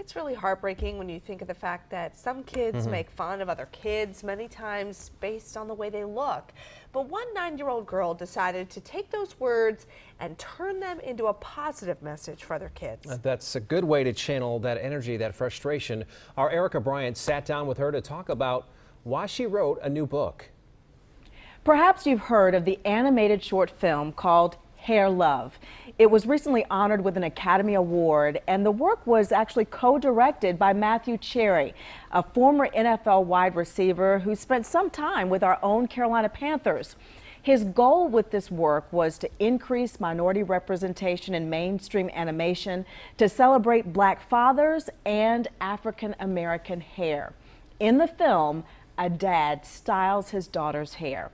It's really heartbreaking when you think of the fact that some kids make fun of other kids, many times based on the way they look. But one 9-year-old girl decided to take those words and turn them into a positive message for other kids. That's a good way to channel that energy, that frustration. Our ERICKA Bryant sat down with her to talk about why she wrote a new book. Perhaps you've heard of the animated short film called Hair Love. It was recently honored with an Academy Award, and the work was actually co-directed by Matthew Cherry, a former NFL wide receiver who spent some time with our own Carolina Panthers. His goal with this work was to increase minority representation in mainstream animation, to celebrate Black fathers and African American hair. In the film, a dad styles his daughter's hair.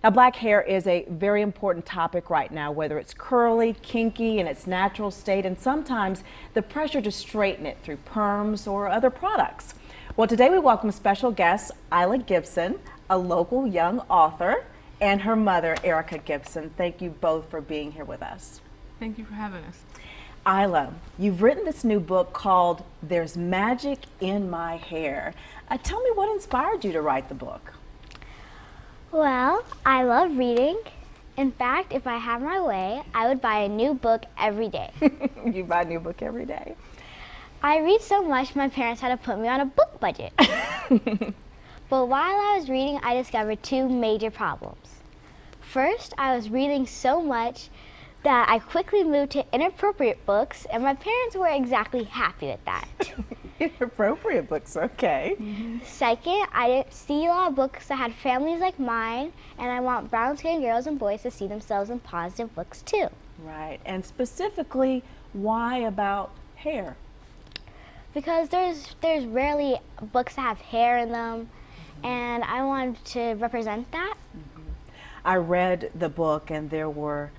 Now, black hair is a very important topic right now, whether it's curly, kinky in its natural state, and sometimes the pressure to straighten it through perms or other products. Well, today we welcome special guest Isla Gibson, a local young author, and her mother, ERICKA Gibson. Thank you both for being here with us. Thank you for having us. Isla, you've written this new book called There's Magic in My Hair. Tell me what inspired you to write the book. Well, I love reading. In fact, if I had my way, I would buy a new book every day. You buy a new book every day? I read so much, my parents had to put me on a book budget. But while I was reading, I discovered two major problems. First, I was reading so much that I quickly moved to inappropriate books, and my parents weren't exactly happy with that. Inappropriate books, okay. Second, I didn't see a lot of books that had families like mine, and I want brown-skinned girls and boys to see themselves in positive books too. Right, and specifically, why about hair? Because there's rarely books that have hair in them, and I wanted to represent that. I read the book, and there were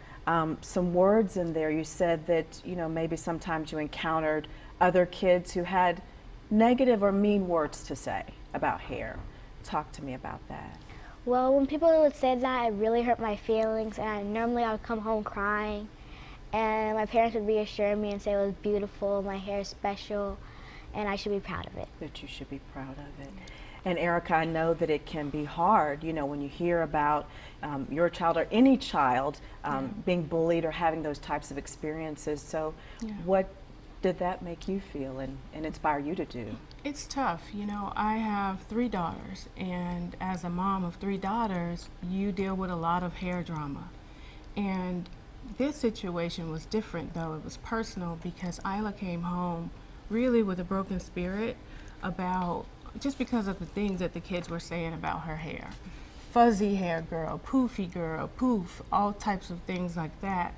some words in there. You said that, maybe sometimes you encountered other kids who had negative or mean words to say about hair. Talk to me about that. Well, when people would say that, it really hurt my feelings, and normally I would come home crying, and my parents would reassure me and say it was beautiful, my hair is special, and I should be proud of it. That you should be proud of it. And ERICKA, I know that it can be hard, when you hear about your child or any child being bullied or having those types of experiences. So what did that make you feel and inspire you to do? It's tough. I have 3 daughters, and as a mom of 3 daughters, you deal with a lot of hair drama. And this situation was different, though. It was personal because Isla came home really with a broken spirit just because of the things that the kids were saying about her hair. Fuzzy hair girl, poofy girl, poof, all types of things like that.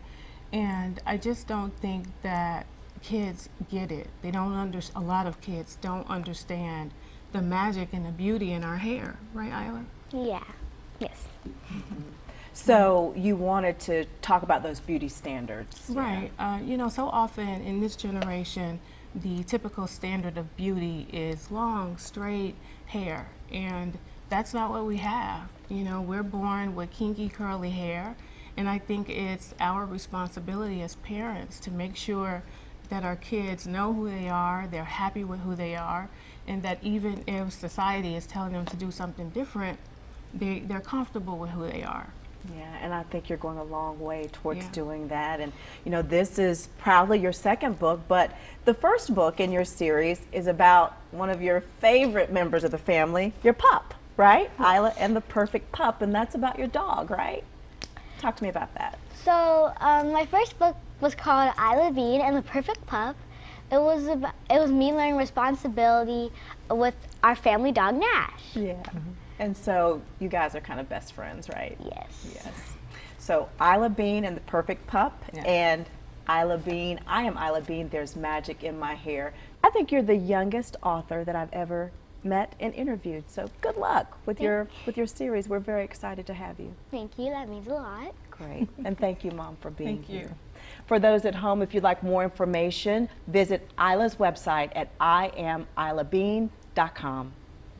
And I just don't think that kids get it. They don't a lot of kids don't understand the magic and the beauty in our hair. Right, Isla? Yeah, yes. So you wanted to talk about those beauty standards. Right. So often in this generation, the typical standard of beauty is long, straight hair, and that's not what we have. We're born with kinky, curly hair, and I think it's our responsibility as parents to make sure that our kids know who they are, they're happy with who they are, and that even if society is telling them to do something different, they're comfortable with who they are. Yeah, and I think you're going a long way towards doing that. And this is proudly your second book, but the first book in your series is about one of your favorite members of the family, your pup, right? Isla and the Perfect Pup, and that's about your dog, right? Talk to me about that. So my first book was called Isla Bean and the Perfect Pup. It was me learning responsibility with our family dog Nash. Yeah. And so you guys are kind of best friends, right? Yes. Yes. So Isla Bean and the Perfect Pup, and Isla Bean, I am Isla Bean, there's magic in my hair. I think you're the youngest author that I've ever met and interviewed. So good luck with your series. We're very excited to have you. Thank you, that means a lot. Great. And thank you, Mom, for being Thank you. here. For those at home, if you'd like more information, visit Isla's website at IamIlaBean.com.